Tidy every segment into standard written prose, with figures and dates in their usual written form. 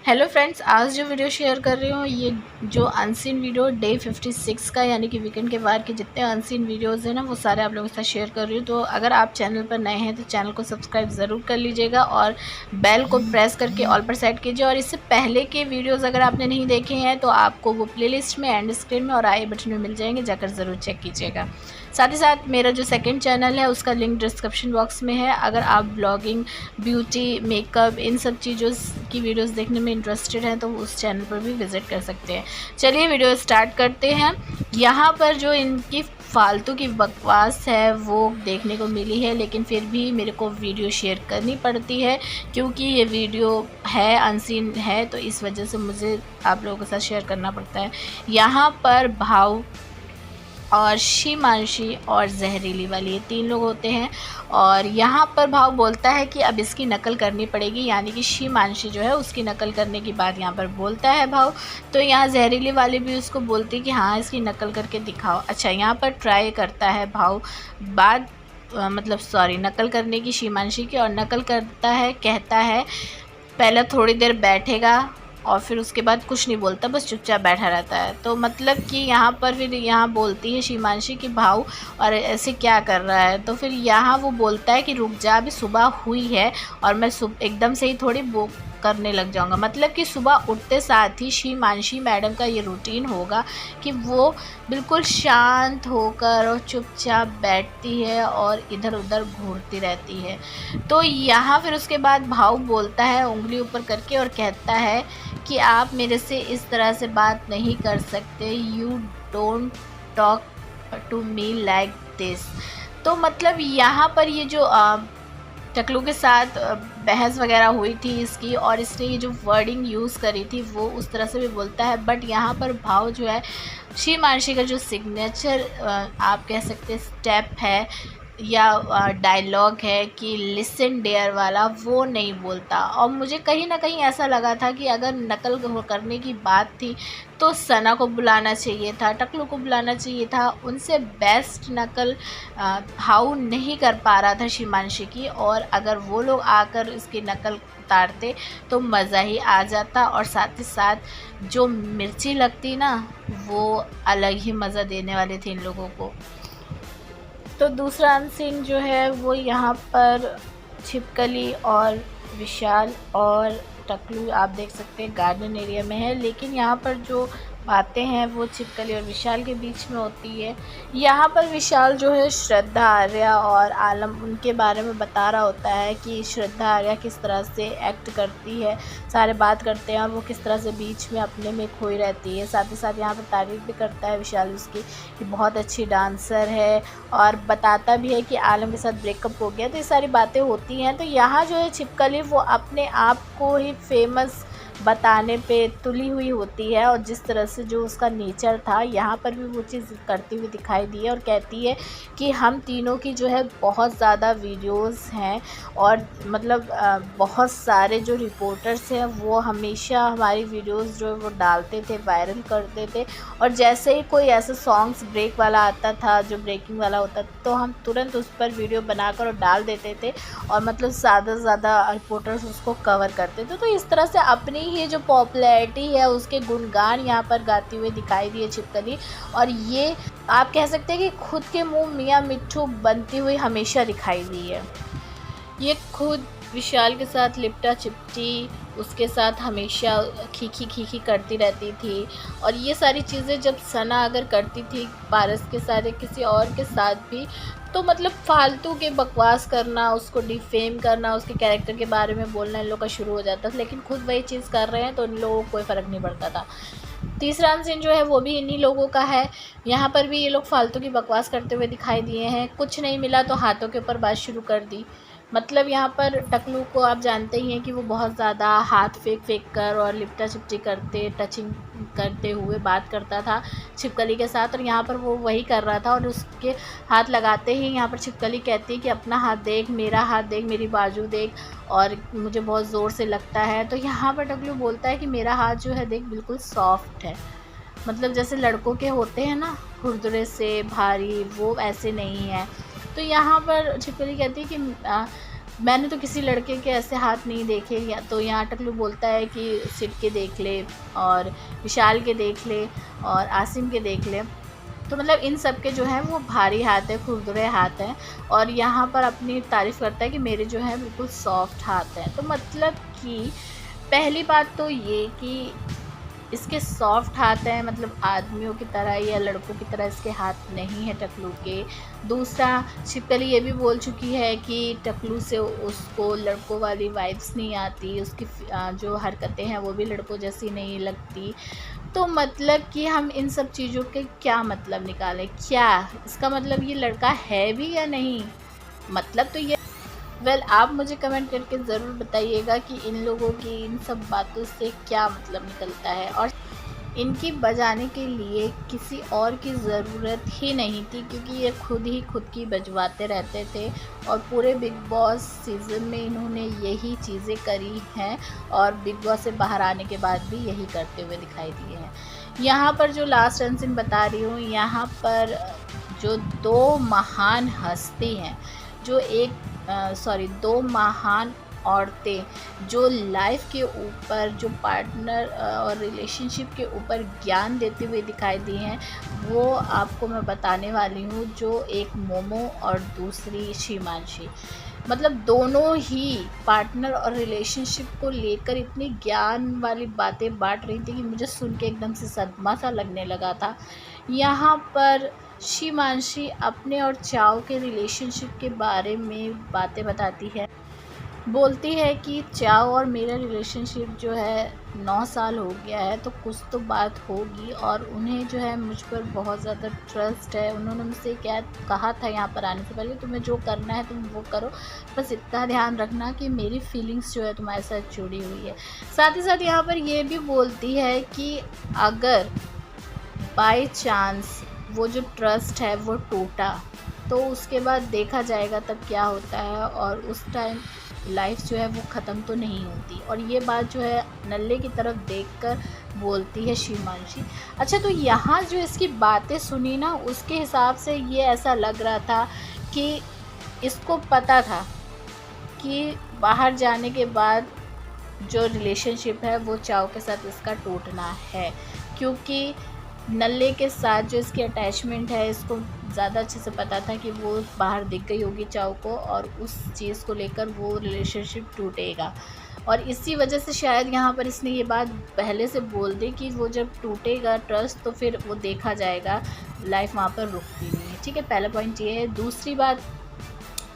Hello friends, आज जो video share कर रही हूँ ये जो अनसीन वीडियो डे 56 का यानी कि वीकेंड के बाद के जितने अनसीन वीडियोस हैं ना वो सारे आप लोगों के साथ शेयर कर रही हूँ। तो अगर आप चैनल पर नए हैं तो चैनल को सब्सक्राइब ज़रूर कर लीजिएगा और बेल को प्रेस करके ऑल पर सेट कीजिए। और इससे पहले के वीडियोज़ अगर आपने नहीं देखे हैं तो आपको वो प्लेलिस्ट में एंड स्क्रीन में और आई बटन में मिल जाएंगे, जाकर ज़रूर चेक कीजिएगा। साथ ही साथ मेरा जो सेकंड चैनल है उसका लिंक डिस्क्रिप्शन बॉक्स में है। अगर आप ब्लॉगिंग, ब्यूटी, मेकअप इन सब चीज़ों की वीडियोस देखने में इंटरेस्टेड हैं तो उस चैनल पर भी विज़िट कर सकते हैं। चलिए वीडियो स्टार्ट करते हैं। यहाँ पर जो इनकी फालतू की बकवास है वो देखने को मिली है, लेकिन फिर भी मेरे को वीडियो शेयर करनी पड़ती है क्योंकि ये वीडियो है अनसीन है, तो इस वजह से मुझे आप लोगों के साथ शेयर करना पड़ता है। यहाँ पर भाव और शीमांशी और जहरीली वाली ये 3 लोग होते हैं और यहाँ पर भाव बोलता है कि अब इसकी नकल करनी पड़ेगी, यानी कि शीमांशी जो है उसकी नकल करने की बात यहाँ पर बोलता है भाव। तो यहाँ जहरीली वाली भी उसको बोलती है कि हाँ इसकी नकल करके दिखाओ। अच्छा, यहाँ पर ट्राई करता है भाव बात नकल करने की शीमांशी की, और नकल करता है, कहता है पहले थोड़ी देर बैठेगा और फिर उसके बाद कुछ नहीं बोलता, बस चुपचाप बैठा रहता है। तो मतलब कि यहाँ पर फिर यहाँ बोलती है शीमांशी कि भाव और ऐसे क्या कर रहा है। तो फिर यहाँ वो बोलता है कि रुक जा, अभी सुबह हुई है और मैं एकदम से ही थोड़ी वो करने लग जाऊंगा। मतलब कि सुबह उठते साथ ही शीमांशी मैडम का ये रूटीन होगा कि वो बिल्कुल शांत होकर और चुपचाप बैठती है और इधर उधर घूरती रहती है। तो यहाँ फिर उसके बाद भाव बोलता है उंगली ऊपर करके और कहता है कि आप मेरे से इस तरह से बात नहीं कर सकते, you don't talk to me like this. तो मतलब यहाँ पर ये जो टकलू के साथ बहस वगैरह हुई थी इसकी, और इसने ये जो वर्डिंग यूज़ करी थी वो उस तरह से भी बोलता है। बट यहाँ पर भाव जो है शीमांशी का जो सिग्नेचर आप कह सकते हैं स्टेप है या डायलॉग है कि लिसन डेयर वाला, वो नहीं बोलता। और मुझे कहीं ना कहीं ऐसा लगा था कि अगर नकल करने की बात थी तो सना को बुलाना चाहिए था, टकलू को बुलाना चाहिए था। उनसे बेस्ट नकल हाउ नहीं कर पा रहा था शीमांशी की, और अगर वो लोग आकर इसकी नकल उतारते तो मज़ा ही आ जाता। और साथ ही साथ जो मिर्ची लगती ना वो अलग ही मज़ा देने वाले थे इन लोगों को। तो दूसरा अनसीन जो है वो यहाँ पर छिपकली और विशाल और टकलू आप देख सकते हैं गार्डन एरिया में है, लेकिन यहाँ पर जो बातें हैं वो छिपकली और विशाल के बीच में होती है। यहाँ पर विशाल जो है श्रद्धा आर्या और आलम उनके बारे में बता रहा होता है कि श्रद्धा आर्या किस तरह से एक्ट करती है, सारे बात करते हैं और वो किस तरह से बीच में अपने में खोई रहती है। साथ ही साथ यहाँ पर तारीफ़ भी करता है विशाल उसकी कि बहुत अच्छी डांसर है, और बताता भी है कि आलम के साथ ब्रेकअप हो गया। तो ये सारी बातें होती हैं। तो यहाँ जो है छिपकली वो अपने आप को ही फेमस बताने पे तुली हुई होती है, और जिस तरह से जो उसका नेचर था यहाँ पर भी वो चीज़ करती हुई दिखाई दी है। और कहती है कि हम तीनों की जो है बहुत ज़्यादा वीडियोस हैं, और मतलब बहुत सारे जो रिपोर्टर्स हैं वो हमेशा हमारी वीडियोस जो है वो डालते थे, वायरल करते थे। और जैसे ही कोई ऐसा सॉन्ग्स ब्रेक वाला आता था, जो ब्रेकिंग वाला होता था, तो हम तुरंत उस पर वीडियो बनाकर और डाल देते थे, और मतलब ज़्यादा से ज़्यादा रिपोर्टर्स उसको कवर करते थे। तो इस तरह से अपनी ये जो पॉपुलैरिटी है उसके गुणगान यहाँ पर गाती हुई दिखाई दी है छिपकली। और ये आप कह सकते हैं कि खुद के मुंह मियाँ मिट्ठू बनती हुई हमेशा दिखाई दी है। ये खुद विशाल के साथ लिपटा चिपटी उसके साथ हमेशा खीखी करती रहती थी, और ये सारी चीज़ें जब सना अगर करती थी पारस के साथ या किसी और के साथ भी, तो मतलब फालतू के बकवास करना, उसको डिफेम करना, उसके कैरेक्टर के बारे में बोलना इन लोग का शुरू हो जाता था। लेकिन खुद वही चीज़ कर रहे हैं तो इन लोगों को कोई फ़र्क नहीं पड़ता था। तीसरा अनसीन जो है वो भी इन्हीं लोगों का है। यहाँ पर भी ये लोग फालतू की बकवास करते हुए दिखाई दिए हैं। कुछ नहीं मिला तो हाथों के ऊपर बात शुरू कर दी। मतलब यहाँ पर टकलू को आप जानते ही हैं कि वो बहुत ज़्यादा हाथ फेंक कर और लिपटा चिपटी करते, टचिंग करते हुए बात करता था छिपकली के साथ, और यहाँ पर वो वही कर रहा था। और उसके हाथ लगाते ही यहाँ पर छिपकली कहती है कि अपना हाथ देख, मेरा हाथ देख, मेरी बाजू देख, और मुझे बहुत ज़ोर से लगता है। तो यहाँ पर टकलू बोलता है कि मेरा हाथ जो है देख बिल्कुल सॉफ्ट है, मतलब जैसे लड़कों के होते हैं ना खुरदुरे से भारी, वो ऐसे नहीं है। तो यहाँ पर छिपकली कहती है कि मैंने तो किसी लड़के के ऐसे हाथ नहीं देखे। या तो यहाँ टकलू बोलता है कि सिड के देख ले और विशाल के देख ले और आसिम के देख ले, तो मतलब इन सब के जो है वो भारी हाथ है, खुरदुरे हाथ हैं। और यहाँ पर अपनी तारीफ़ करता है कि मेरे जो है बिल्कुल सॉफ्ट हाथ हैं। तो मतलब कि पहली बात तो ये कि इसके सॉफ्ट हाथ हैं, मतलब आदमियों की तरह या लड़कों की तरह इसके हाथ नहीं है टकलू के। दूसरा, छिपकली ये भी बोल चुकी है कि टकलू से उसको लड़कों वाली वाइब्स नहीं आती, उसकी जो हरकतें हैं वो भी लड़कों जैसी नहीं लगती। तो मतलब कि हम इन सब चीज़ों के क्या मतलब निकालें? क्या इसका मतलब ये लड़का है भी या नहीं? मतलब तो ये आप मुझे कमेंट करके ज़रूर बताइएगा कि इन लोगों की इन सब बातों से क्या मतलब निकलता है। और इनकी बजाने के लिए किसी और की ज़रूरत ही नहीं थी, क्योंकि ये खुद ही खुद की बजवाते रहते थे। और पूरे बिग बॉस सीज़न में इन्होंने यही चीज़ें करी हैं और बिग बॉस से बाहर आने के बाद भी यही करते हुए दिखाई दिए हैं। यहाँ पर जो लास्ट अनसीन बता रही हूँ, यहाँ पर जो दो महान हस्ती हैं, जो दो महान औरतें जो लाइफ के ऊपर, जो पार्टनर और रिलेशनशिप के ऊपर ज्ञान देते हुए दिखाई दी हैं, वो आपको मैं बताने वाली हूँ। जो एक मोमो और दूसरी शिमांशी, मतलब दोनों ही पार्टनर और रिलेशनशिप को लेकर इतनी ज्ञान वाली बातें बांट रही थी कि मुझे सुन के एकदम से सदमा सा लगने लगा था। यहाँ पर शिमांशी अपने और चाव के रिलेशनशिप के बारे में बातें बताती है। बोलती है कि चाव और मेरा रिलेशनशिप जो है 9 साल हो गया है, तो कुछ तो बात होगी और उन्हें जो है मुझ पर बहुत ज़्यादा ट्रस्ट है। उन्होंने मुझसे क्या कहा था यहाँ पर आने से पहले, तुम्हें जो करना है तुम वो करो, बस इतना ध्यान रखना कि मेरी फीलिंग्स जो है तुम्हारे साथ जुड़ी हुई है। साथ ही साथ यहाँ पर ये भी बोलती है कि अगर बाय चांस वो जो ट्रस्ट है वो टूटा, तो उसके बाद देखा जाएगा तब क्या होता है, और उस टाइम लाइफ जो है वो ख़त्म तो नहीं होती। और ये बात जो है नल्ले की तरफ देखकर बोलती है शिमांशी। अच्छा, तो यहाँ जो इसकी बातें सुनी ना, उसके हिसाब से ये ऐसा लग रहा था कि इसको पता था कि बाहर जाने के बाद जो रिलेशनशिप है वो चाव के साथ इसका टूटना है, क्योंकि नल्ले के साथ जो इसकी अटैचमेंट है, इसको ज़्यादा अच्छे से पता था कि वो बाहर दिख गई होगी चाव को और उस चीज़ को लेकर वो रिलेशनशिप टूटेगा। और इसी वजह से शायद यहाँ पर इसने ये बात पहले से बोल दी कि वो जब टूटेगा ट्रस्ट तो फिर वो देखा जाएगा, लाइफ वहाँ पर रुकती नहीं है। ठीक है, पहला पॉइंट ये है। दूसरी बात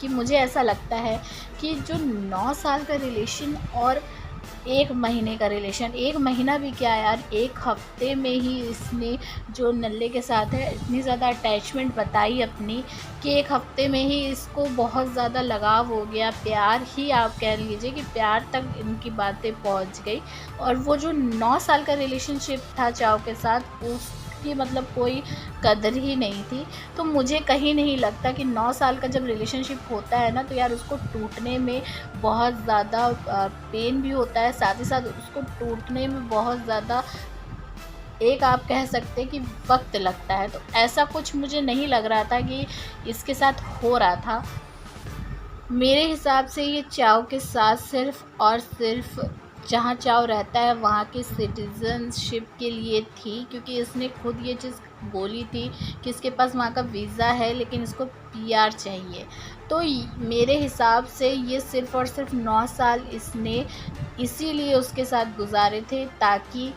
कि मुझे ऐसा लगता है कि जो 9 साल का रिलेशन और 1 महीने का रिलेशन, 1 महीना भी क्या यार, 1 हफ्ते में ही इसने जो नल्ले के साथ है इतनी ज़्यादा अटैचमेंट बताई अपनी कि 1 हफ्ते में ही इसको बहुत ज़्यादा लगाव हो गया। प्यार ही आप कह लीजिए कि प्यार तक इनकी बातें पहुंच गई। और वो जो 9 साल का रिलेशनशिप था चाव के साथ, उसकी मतलब कोई कदर ही नहीं थी। तो मुझे कहीं नहीं लगता कि 9 साल का जब रिलेशनशिप होता है ना, तो यार उसको टूटने में बहुत ज़्यादा पेन भी होता है, साथ ही साथ उसको टूटने में बहुत ज़्यादा एक आप कह सकते हैं कि वक्त लगता है। तो ऐसा कुछ मुझे नहीं लग रहा था कि इसके साथ हो रहा था। मेरे हिसाब से ये चाव के साथ सिर्फ़ और सिर्फ जहाँ चाव रहता है वहाँ की सिटीज़नशिप के लिए थी, क्योंकि इसने खुद ये चीज़ बोली थी कि इसके पास वहाँ का वीज़ा है लेकिन इसको पीआर चाहिए। तो मेरे हिसाब से ये सिर्फ़ और सिर्फ 9 साल इसने इसीलिए उसके साथ गुजारे थे, ताकि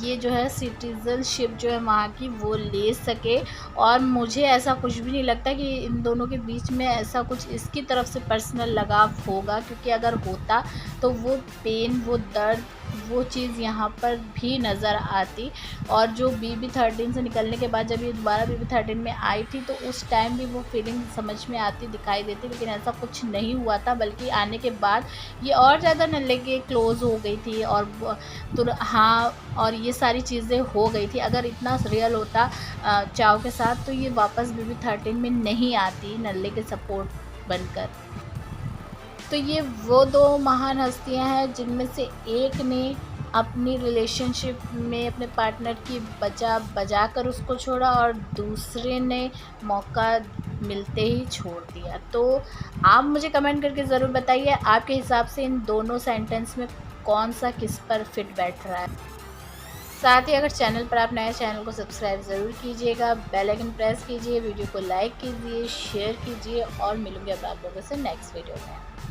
ये जो है सिटीज़नशिप जो है वहाँ की वो ले सके। और मुझे ऐसा कुछ भी नहीं लगता कि इन दोनों के बीच में ऐसा कुछ इसकी तरफ से पर्सनल लगाव होगा, क्योंकि अगर होता तो वो पेन, वो दर्द, वो चीज़ यहाँ पर भी नज़र आती। और जो BB13 से निकलने के बाद जब ये दोबारा BB13 में आई थी, तो उस टाइम भी वो फीलिंग समझ में आती, दिखाई देती, लेकिन ऐसा कुछ नहीं हुआ था। बल्कि आने के बाद ये और ज़्यादा नल्ले के क्लोज़ हो गई थी और तो हाँ, और ये सारी चीज़ें हो गई थी। अगर इतना रियल होता चाव के साथ, तो ये वापस BB13 में नहीं आती नल्ले के सपोर्ट बनकर। तो ये वो 2 महान हस्तियां हैं जिनमें से एक ने अपनी रिलेशनशिप में अपने पार्टनर की बजा कर उसको छोड़ा, और दूसरे ने मौका मिलते ही छोड़ दिया। तो आप मुझे कमेंट करके ज़रूर बताइए आपके हिसाब से इन दोनों सेंटेंस में कौन सा किस पर फिट बैठ रहा है। साथ ही अगर चैनल पर आप नए, चैनल को सब्सक्राइब ज़रूर कीजिएगा, बेल आइकन प्रेस कीजिए, वीडियो को लाइक कीजिए, शेयर कीजिए और मिलूंगी अब आप लोगों से नेक्स्ट वीडियो में।